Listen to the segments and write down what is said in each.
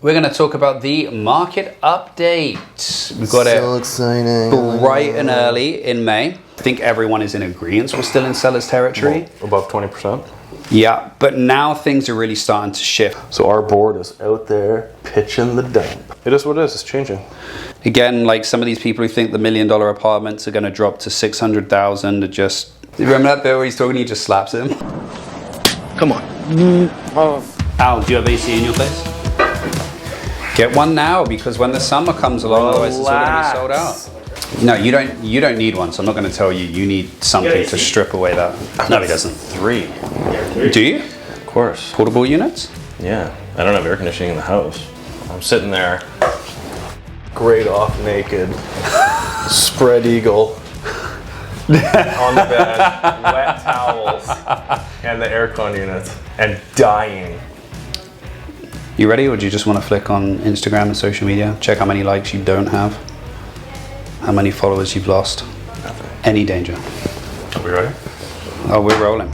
We're going to talk about the market update. We've got so exciting. Bright and early in May. I think everyone is in agreement. We're still in seller's territory. Above 20%. Yeah, but now things are really starting to shift. So our board is out there pitching the dump. It is what it is. It's changing. Again, like some of these people who think the $1 million apartments are going to drop to 600,000 are just... You remember that bit where he's talking, he just slaps him? Come on. Al, do you have AC in your place? Get one now, because when the summer comes along, otherwise it's all going to be sold out. No, you don't need one, so I'm not going to tell you. You need something to strip away that. No, he doesn't. 3. Do you? Of course. Portable units? Yeah. I don't have air conditioning in the house. I'm sitting there, grayed off naked, spread eagle, on the bed, wet towels, and the aircon units, and dying. You ready, or do you just want to flick on Instagram and social media? Check how many likes you don't have? How many followers you've lost? Nothing. Any danger? Are we ready? Oh, we're rolling.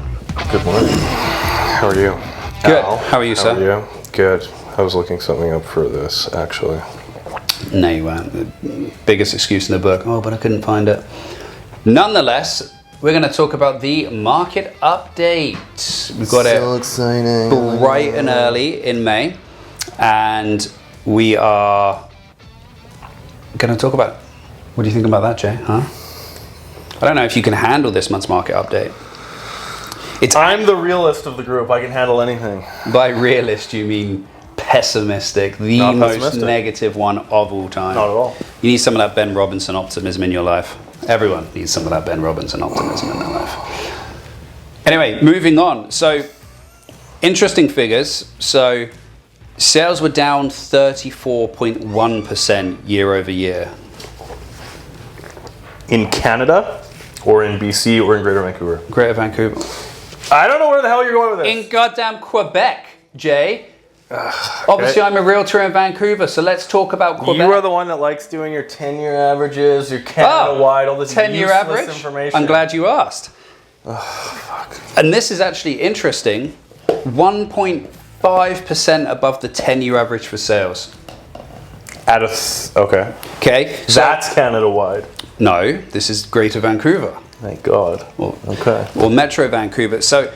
Good morning. How are you? Good. How are you, sir? How are you? Good. I was looking something up for this, actually. No, you weren't. The biggest excuse in the book. Oh, but I couldn't find it. Nonetheless, we're going to talk about the market update. We've got so exciting. Bright and early in May, and we are going to talk about. What do you think about that, Jay? Huh? I don't know if you can handle this month's market update. I'm the realist of the group. I can handle anything. By realist, you mean pessimistic, the Not most pessimistic. Negative one of all time. Not at all. You need some of that Ben Robinson optimism in your life. Everyone needs some of that Ben Robinson optimism in their life. Anyway, moving on. So, interesting figures. So, sales were down 34.1% year over year. In Canada, or in BC, or in Greater Vancouver? Greater Vancouver. I don't know where the hell you're going with this. In goddamn Quebec, Jay. Obviously, I'm a realtor in Vancouver, so let's talk about Quebec. You are the one that likes doing your 10-year averages, your Canada-wide, all this 10-year useless average? information. I'm glad you asked. Oh, fuck. And this is actually interesting. 1.5% above the 10-year average for sales. Okay. Okay. So, That's Canada-wide. no, this is Greater Vancouver. Thank God. Okay. Or Metro Vancouver. So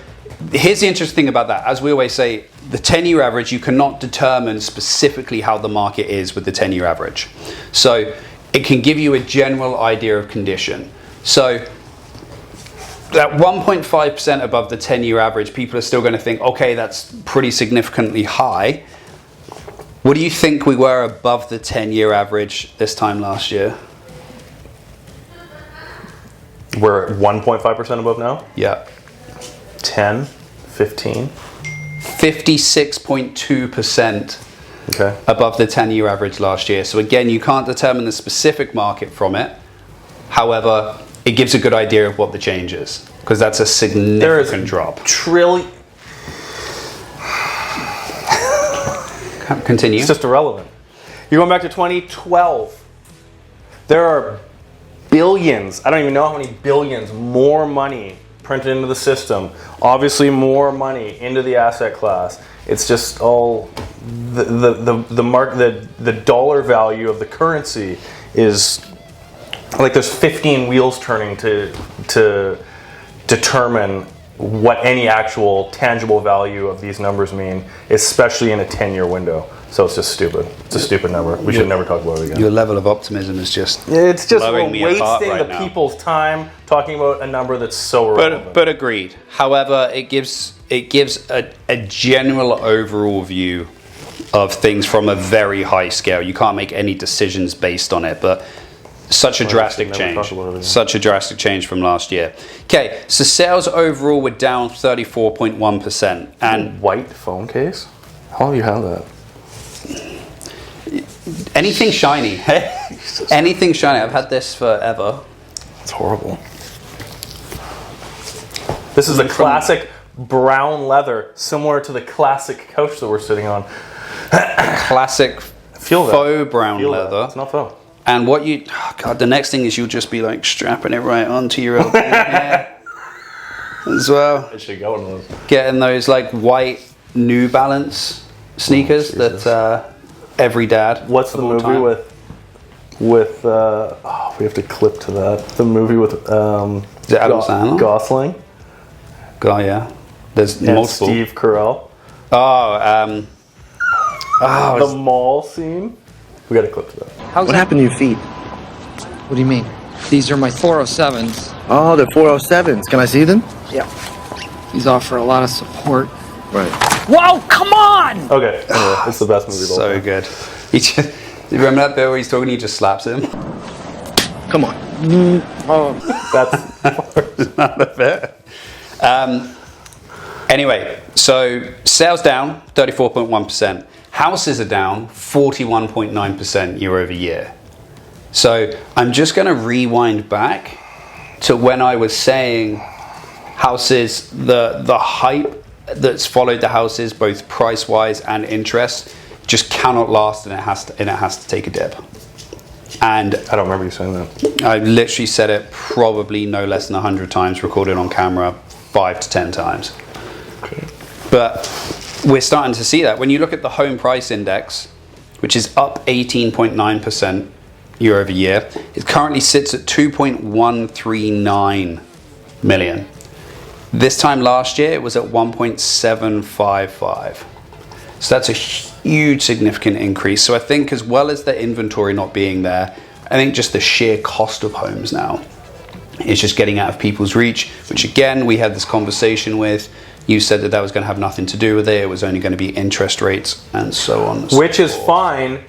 here's the interesting thing about that. As we always say, the 10-year average, you cannot determine specifically how the market is with the 10-year average. So it can give you a general idea of condition. So at 1.5% above the 10-year average, people are still going to think, okay, that's pretty significantly high. What do you think we were above the 10-year average this time last year? We're at 1.5% above now? Yeah. 10, 15. 56.2% Okay. above the 10-year average last year. So again, you can't determine the specific market from it. However, it gives a good idea of what the change is, because that's a significant drop. Continue. It's just irrelevant. You're going back to 2012. There are billions, I don't even know how many billions, more money printed into the system. Obviously more money into the asset class. It's just all the dollar value of the currency is like there's 15 wheels turning to determine what any actual tangible value of these numbers mean, especially in a 10-year window. So it's just stupid. It's a stupid number. We should never talk about it again. Your level of optimism is just It's just blowing me apart wasting right the now. people's time talking about a number that's so irrelevant. But agreed. However, it gives a general overall view of things from a very high scale. You can't make any decisions based on it, but such a drastic change. Such a drastic change from last year. Okay, so sales overall were down 34.1%. And white phone case? How long have you had that? anything shiny. Anything shiny. I've had this forever. It's horrible. This is a classic brown leather, similar to the classic couch that we're sitting on. Classic faux brown leather. It's not faux. And what you, oh God, the next thing is you'll just be like strapping it right onto your open hair as well. It should go in those. Getting those like white New Balance sneakers that every dad. What's the of all movie time. with we have to clip to that. The movie with Is it Adam Sandler? Gosling Oh yeah, there's and multiple. Steve Carell. Oh, The mall scene. We got to clip to that. What happened to your feet? What do you mean? These are my 407s. Oh, they're 407s. Can I see them? Yeah. These offer a lot of support. Right. Whoa, come on! Okay, anyway, it's the best movie of all so time. good. He just, you remember that bit where he's talking? He just slaps him. Come on. That's Not a bit. Anyway, so sales down 34.1%. Houses are down 41.9% year over year. So I'm just going to rewind back to when I was saying houses, the hype that's followed the houses, both price wise and interest, just cannot last, and it has to take a dip. And I don't remember you saying that. I literally said it probably no less than 100 times, recorded on camera 5 to 10 times. Okay. But we're starting to see that. When you look at the home price index, which is up 18.9% year over year, it currently sits at 2.139 million. This time last year, it was at 1.755. So that's a huge, significant increase. So I think as well as the inventory not being there, I think just the sheer cost of homes now is just getting out of people's reach, which again, we had this conversation with. You said that was going to have nothing to do with it. It was only going to be interest rates and so on. And so Which is forth. fine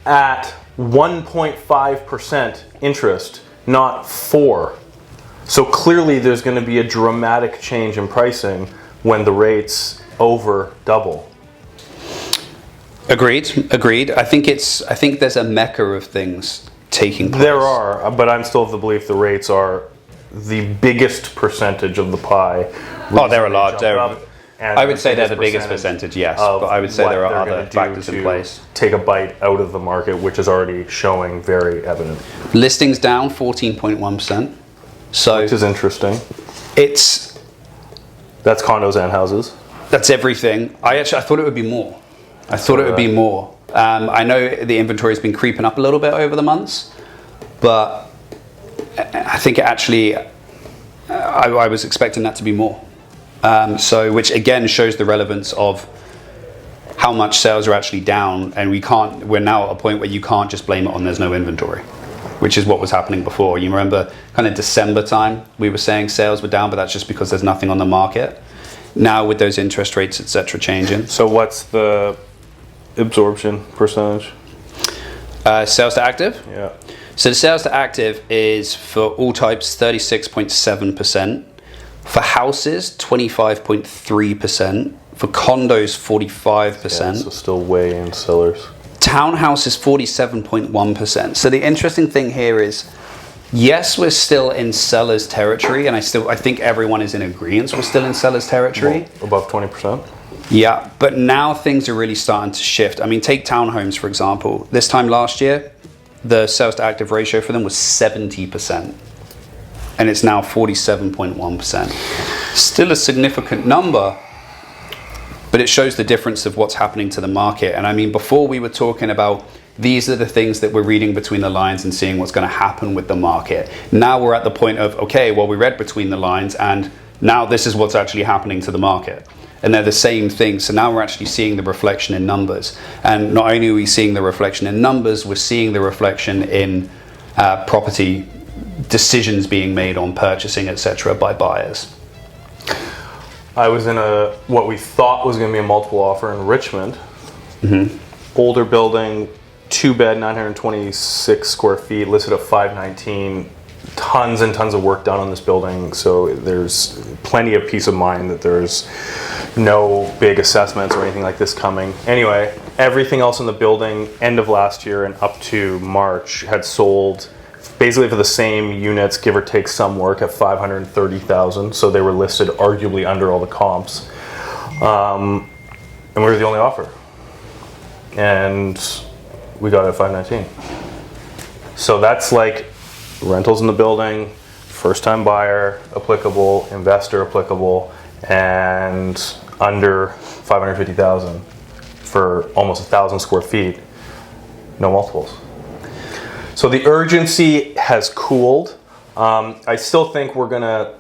at 1.5% interest, not 4. So clearly there's going to be a dramatic change in pricing when the rates over double. Agreed. I think there's a mecca of things taking place. There are, but I'm still of the belief the rates are the biggest percentage of the pie. Oh, they're a lot. I would say they're the biggest percentage percentage, yes. But I would say there are other factors in place. Take a bite out of the market, which is already showing very evident. Listings down 14.1%. So Which is interesting. it's That's condos and houses. that's everything. I thought it would be more. I know the inventory has been creeping up a little bit over the months, but I think it actually, I was expecting that to be more. So, which again shows the relevance of how much sales are actually down, and we're now at a point where you can't just blame it on there's no inventory, which is what was happening before. You remember kind of December time, we were saying sales were down, but that's just because there's nothing on the market. Now with those interest rates, etc., changing. So what's the absorption percentage? Sales to active? Yeah. So the sales to active is for all types 36.7%. For houses, 25.3%. For condos, 45%. So still way in sellers. Townhouses, 47.1%. So the interesting thing here is, yes, we're still in sellers territory, and I think everyone is in agreement we're still in sellers territory. Well, above 20%. Yeah, but now things are really starting to shift. I mean, take townhomes, for example. This time last year, the sales to active ratio for them was 70%. And it's now 47.1%. Still a significant number, but it shows the difference of what's happening to the market. And I mean, before we were talking about these are the things that we're reading between the lines and seeing what's going to happen with the market. Now we're at the point of, okay, well, we read between the lines, and now this is what's actually happening to the market. And they're the same thing. So now we're actually seeing the reflection in numbers. And not only are we seeing the reflection in numbers, we're seeing the reflection in property decisions being made on purchasing, etc., by buyers. I was in what we thought was going to be a multiple offer in Richmond. Mm-hmm. Older building, 2-bed, 926 square feet, listed at 519. Tons and tons of work done on this building, so there's plenty of peace of mind that there's no big assessments or anything like this coming. Anyway, everything else in the building, end of last year and up to March, had sold basically for the same units, give or take some work, at $530,000. So they were listed arguably under all the comps, and we were the only offer, and we got it at 519. So that's like rentals in the building, first time buyer applicable, investor applicable, and under 550,000 for almost 1,000 square feet. No multiples. So the urgency has cooled. I still think we're gonna,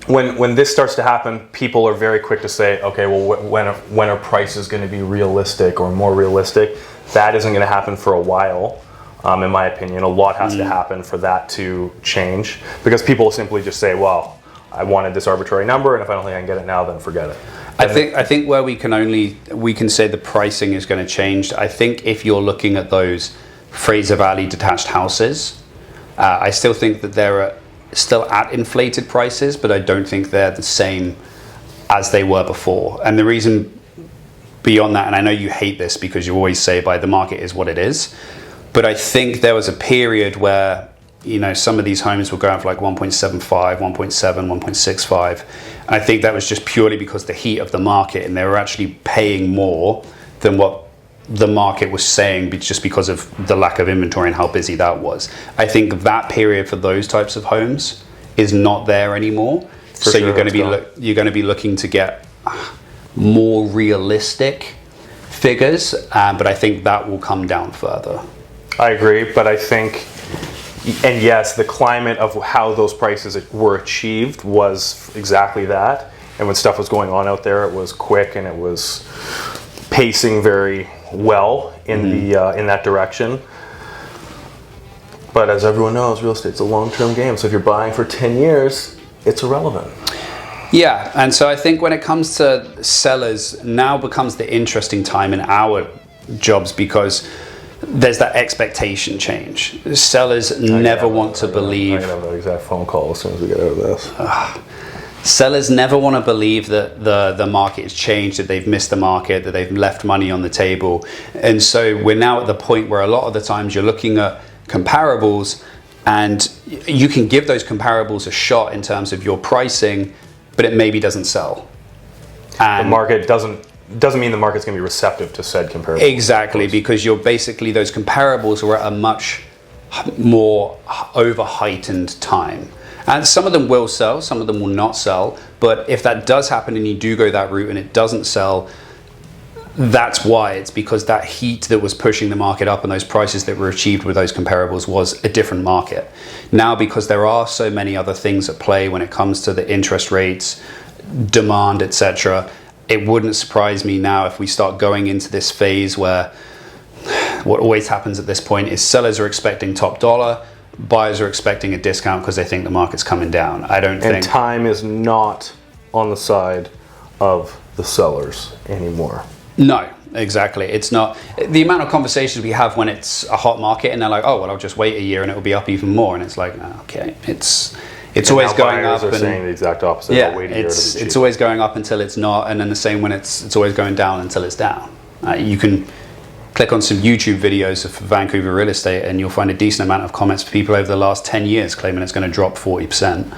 when this starts to happen, people are very quick to say, okay, well, when are prices going to be realistic or more realistic? That isn't going to happen for a while, in my opinion. A lot has to happen for that to change, because people simply just say, well, I wanted this arbitrary number, and if I don't think I can get it now, then forget it. I think where we can say the pricing is going to change. I think if you're looking at those Fraser Valley detached houses, I still think that they're still at inflated prices, but I don't think they're the same as they were before. And the reason beyond that, and I know you hate this because you always say the market is what it is, but I think there was a period where, you know, some of these homes were going for like 1.75, 1.7, 1.65. And I think that was just purely because the heat of the market, and they were actually paying more than what the market was saying, just because of the lack of inventory and how busy that was. I think that period for those types of homes is not there anymore. So you're going to be looking to get more realistic figures, but I think that will come down further. I agree, but I think, and yes, the climate of how those prices were achieved was exactly that. And when stuff was going on out there, it was quick and it was pacing very well in in that direction. But as everyone knows, real estate's a long-term game. So if you're buying for 10 years, it's irrelevant. Yeah, and so I think when it comes to sellers, now becomes the interesting time in our jobs, because there's that expectation change. Sellers never want to believe. I'm going to have that exact phone call as soon as we get out of this. Sellers never want to believe that the market has changed, that they've missed the market, that they've left money on the table. And so we're now at the point where a lot of the times you're looking at comparables, and you can give those comparables a shot in terms of your pricing, but it maybe doesn't sell. And the market doesn't mean the market's going to be receptive to said comparables. Exactly, because you're basically, those comparables are at a much more over-heightened time. And some of them will sell, some of them will not sell. But if that does happen and you do go that route and it doesn't sell, that's why. It's because that heat that was pushing the market up and those prices that were achieved with those comparables was a different market. Now, because there are so many other things at play when it comes to the interest rates, demand, etc., it wouldn't surprise me now if we start going into this phase where what always happens at this point is sellers are expecting top dollar, buyers are expecting a discount because they think the market's coming down. And time is not on the side of the sellers anymore. No, exactly. It's not. The amount of conversations we have when it's a hot market and they're like, oh, well, I'll just wait a year and it'll be up even more. And it's like, okay, it's always going up. Buyers are saying the exact opposite. Yeah, wait a year it's always going up until it's not. And then the same when it's always going down until it's down. You can click on some YouTube videos of Vancouver real estate and you'll find a decent amount of comments for people over the last 10 years claiming it's going to drop 40%.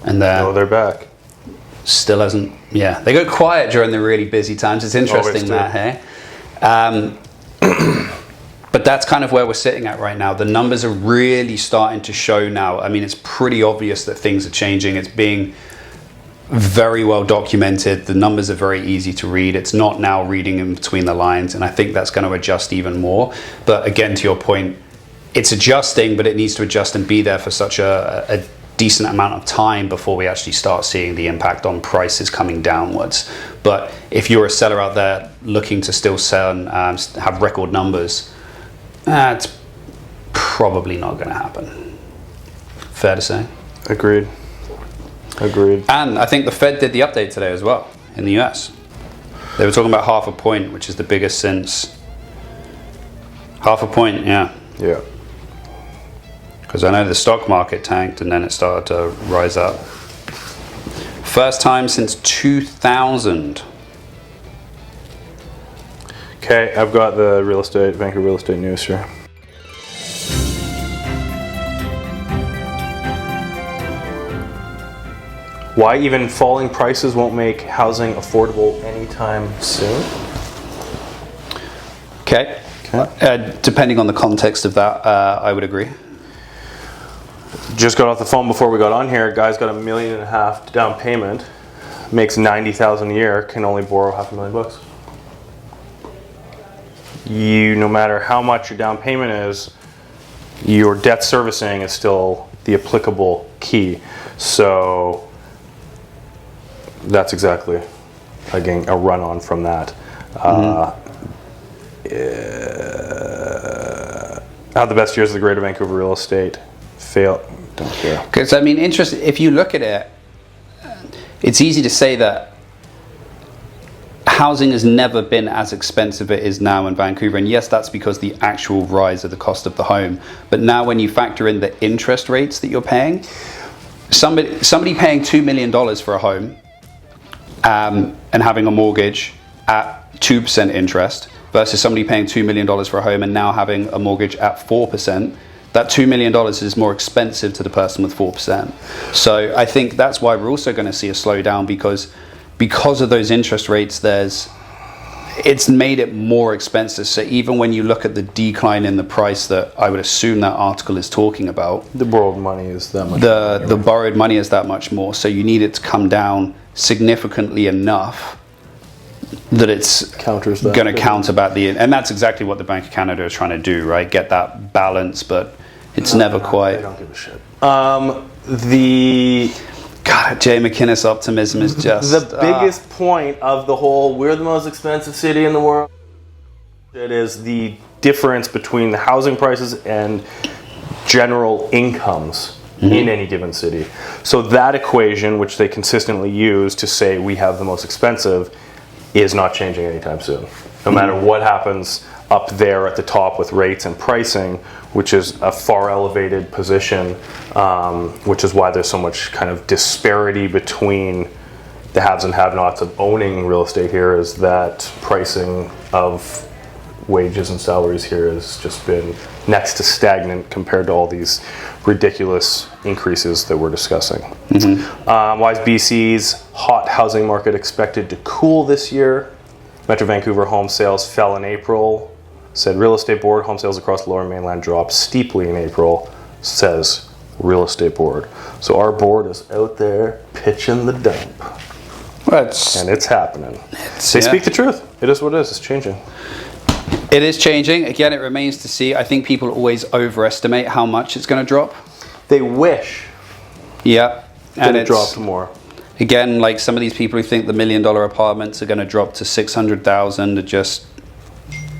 And they're back. Still hasn't. Yeah, they go quiet during the really busy times. It's interesting that, hey? But that's kind of where we're sitting at right now. The numbers are really starting to show now. I mean, it's pretty obvious that things are changing. It's being very well documented. The numbers are very easy to read. It's not now reading in between the lines, and I think that's going to adjust even more. But again, to your point, it's adjusting, but it needs to adjust and be there for such a decent amount of time before we actually start seeing the impact on prices coming downwards. But if you're a seller out there looking to still sell and have record numbers, it's probably not going to happen. Fair to say? Agreed. And I think the Fed did the update today as well in the US. They were talking about 0.5 point, which is the biggest since 0.5 point, yeah. Yeah. Because I know the stock market tanked and then it started to rise up. First time since 2000. Okay, I've got the Vancouver real estate news here. Why even falling prices won't make housing affordable anytime soon? Okay. Depending on the context of that, I would agree. Just got off the phone before we got on here. Guy's got $1.5 million down payment, makes $90,000 a year, can only borrow $500,000. no matter how much your down payment is, your debt servicing is still the applicable key. So that's exactly, again, a run-on from that. Had the best years of the Greater Vancouver real estate. Fail. Don't care. Because, I mean, if you look at it, it's easy to say that housing has never been as expensive as it is now in Vancouver. And yes, that's because the actual rise of the cost of the home. But now when you factor in the interest rates that you're paying, somebody paying $2 million for a home and having a mortgage at 2% interest versus somebody paying $2 million for a home and now having a mortgage at 4%, that $2 million is more expensive to the person with 4%. So I think that's why we're also going to see a slowdown because of those interest rates, it's made it more expensive. So even when you look at the decline in the price that I would assume that article is talking about, the borrowed money is that much. The borrowed money is that much more. So you need it to come down significantly enough that it's counters that, going to counterbat and that's exactly what the Bank of Canada is trying to do, right? Get that balance, but it's never quite. They don't give a shit. Jay McInnes optimism is just the biggest point of the whole we're the most expensive city in the world. It is the difference between the housing prices and general incomes in any given city. So that equation, which they consistently use to say we have the most expensive, is not changing anytime soon. No matter what happens up there at the top with rates and pricing, which is a far elevated position, which is why there's so much kind of disparity between the haves and have-nots of owning real estate here, is that pricing of wages and salaries here has just been next to stagnant compared to all these ridiculous increases that we're discussing. Why is BC's hot housing market expected to cool this year? Metro Vancouver home sales fell in April, said Real Estate Board. Home sales across the Lower Mainland dropped steeply in April, says Real Estate Board. So our board is out there pitching the dump. And it's happening. They speak the truth. It is what it is. It's changing. It is changing. Again, it remains to see. I think people always overestimate how much it's going to drop. They wish. Yeah. And it dropped more. Again, like some of these people who think the $1 million apartments are going to drop to 600,000 are just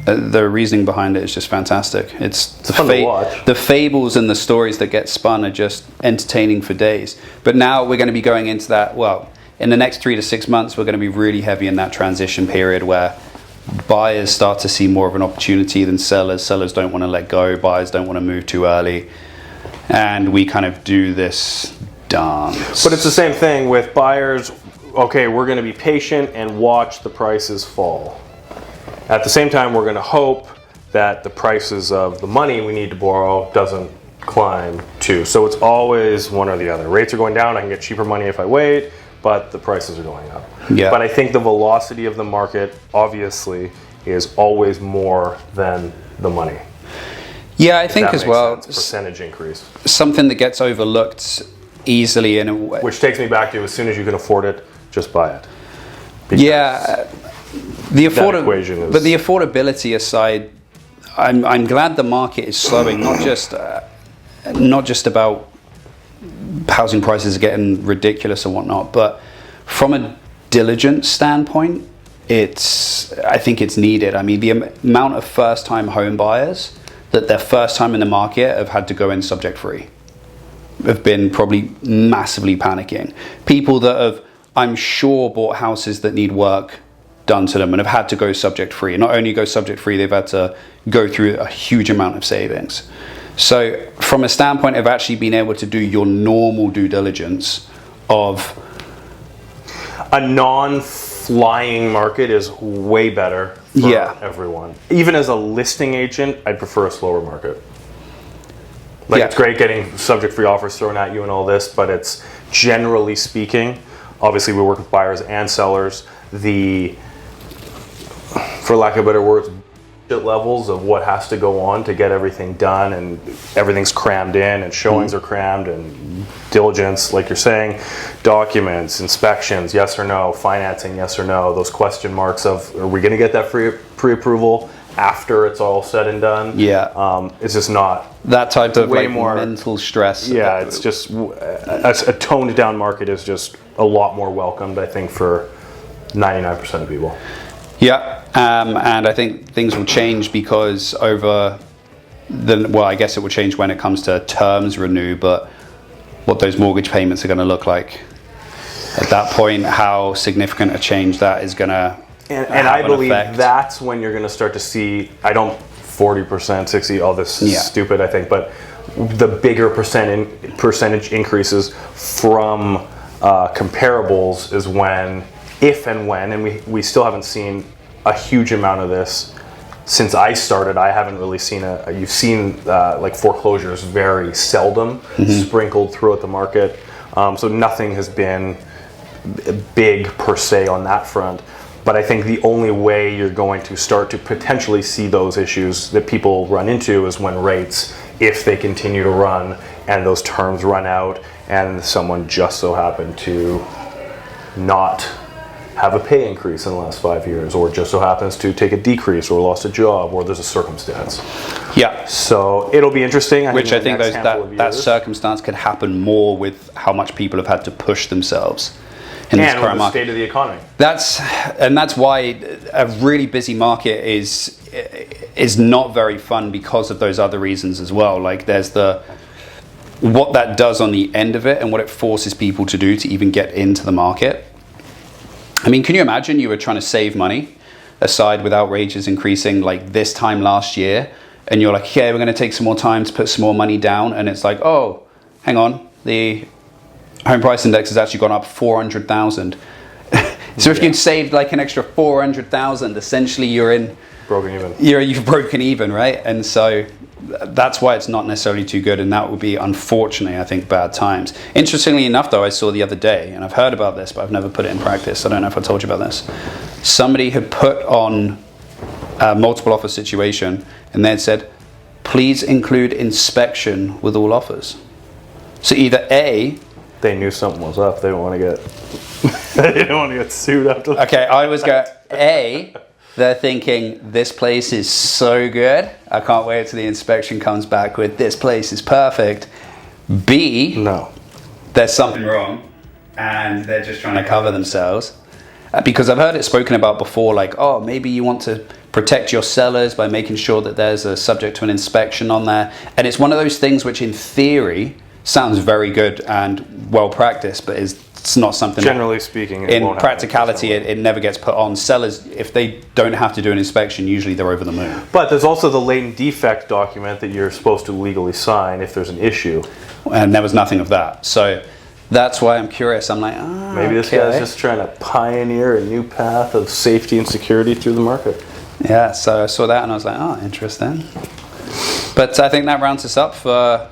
the reasoning behind it is just fantastic. It's fun to watch. The fables and the stories that get spun are just entertaining for days. But now we're going to be going into that. Well, in the next 3 to 6 months, we're going to be really heavy in that transition period where buyers start to see more of an opportunity than sellers. Sellers don't want to let go. Buyers don't want to move too early. And we kind of do this dance. But it's the same thing with buyers. Okay, we're going to be patient and watch the prices fall. At the same time, we're going to hope that the prices of the money we need to borrow doesn't climb too. So it's always one or the other. Rates are going down. I can get cheaper money if I wait, but the prices are going up. Yeah. But I think the velocity of the market, obviously, is always more than the money. Yeah, I think as well. Percentage increase. Something that gets overlooked easily in a way. Which takes me back to, as soon as you can afford it, just buy it. Yeah. The equation is... But the affordability aside, I'm glad the market is slowing. Not just about housing prices getting ridiculous and whatnot, but from a diligence standpoint, I think it's needed. I mean, the amount of first-time home buyers that their first time in the market have had to go in subject-free have been probably massively panicking. People that have, I'm sure, bought houses that need work done to them and have had to go subject-free. Not only go subject-free, they've had to go through a huge amount of savings. So from a standpoint of actually being able to do your normal due diligence of... A non-flying market is way better for everyone. Even as a listing agent, I'd prefer a slower market. It's great getting subject-free offers thrown at you and all this, but it's generally speaking, obviously we work with buyers and sellers, for lack of better words, levels of what has to go on to get everything done, and everything's crammed in, and showings are crammed, and diligence, like you're saying, documents, inspections, yes or no, financing, yes or no, those question marks of, are we going to get that pre-approval? after it's all said and done. Yeah. It's just not that type of way like more mental stress. Yeah, it's just a toned down market is just a lot more welcomed, I think, for 99% of people. Yeah, and I think things will change because I guess it will change when it comes to terms renew, but what those mortgage payments are going to look like at that point, how significant a change that is going to and I believe that's when you're going to start to see, 40%, 60, all this is stupid, I think, but the bigger percentage increases from comparables is when, if and when, and we still haven't seen a huge amount of this since I started. I haven't really seen you've seen like foreclosures very seldom sprinkled throughout the market. So nothing has been big per se on that front. But I think the only way you're going to start to potentially see those issues that people run into is when rates, if they continue to run and those terms run out and someone just so happened to not have a pay increase in the last 5 years, or just so happens to take a decrease or lost a job, or there's a circumstance. Yeah. So it'll be interesting. I think that circumstance could happen more with how much people have had to push themselves in this current market. State of the economy. That's why a really busy market is not very fun because of those other reasons as well. Like there's what that does on the end of it and what it forces people to do to even get into the market. I mean, can you imagine you were trying to save money aside with outrages increasing like this time last year, and you're like, okay, we're going to take some more time to put some more money down, and it's like, oh, hang on, the home price index has actually gone up 400,000. So if you'd saved like an extra 400,000, essentially you've broken even, right? And so that's why it's not necessarily too good, and that would be, unfortunately, I think, bad times. Interestingly enough, though, I saw the other day, and I've heard about this, but I've never put it in practice. I don't know if I told you about this. Somebody had put on a multiple offer situation, and they had said, please include inspection with all offers. So either A, they knew something was up. They didn't want to get sued after that. Okay, I was going, A, they're thinking, this place is so good, I can't wait till the inspection comes back with, this place is perfect. B, no, there's something wrong, and they're just trying to cover themselves. Because I've heard it spoken about before, like, oh, maybe you want to protect your sellers by making sure that there's a subject to an inspection on there. And it's one of those things which in theory sounds very good and well practiced, but it's not something generally speaking in practicality it never gets put on. Sellers, if they don't have to do an inspection, usually they're over the moon. But there's also the latent defect document that you're supposed to legally sign if there's an issue, and there was nothing of that. So that's why I'm curious. I'm like, maybe this guy's just trying to pioneer a new path of safety and security through the market. Yeah, so I saw that and I was like, oh, interesting. But I think that rounds us up for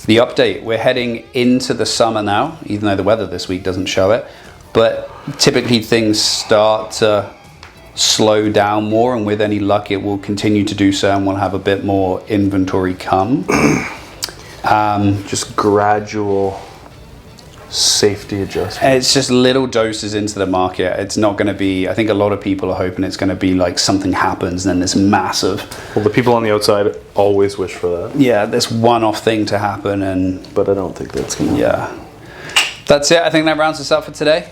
the update. We're heading into the summer now, even though the weather this week doesn't show it. But typically things start to slow down more, and with any luck it will continue to do so, and we'll have a bit more inventory come. Just gradual safety adjustment. It's just little doses into the market. It's not going to be, I think a lot of people are hoping it's going to be like something happens and then this massive. Well, the people on the outside always wish for that. Yeah, this one-off thing to happen, but I don't think that's going to happen. Yeah. That's it. I think that rounds us up for today.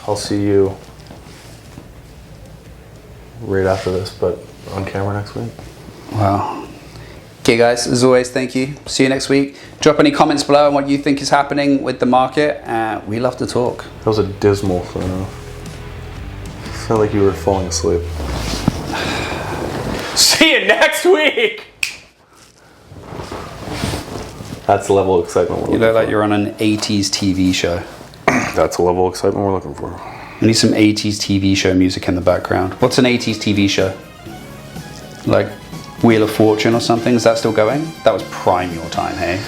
I'll see you right after this, but on camera next week. Wow. Okay, guys, as always, thank you. See you next week. Drop any comments below on what you think is happening with the market. We love to talk. That was a dismal thing. Sounded like you were falling asleep. See you next week! That's the level of excitement we're looking for. You look like you're on an 80s TV show. That's the level of excitement we're looking for. We need some 80s TV show music in the background. What's an 80s TV show? Like Wheel of Fortune or something? Is that still going? That was prime your time, hey?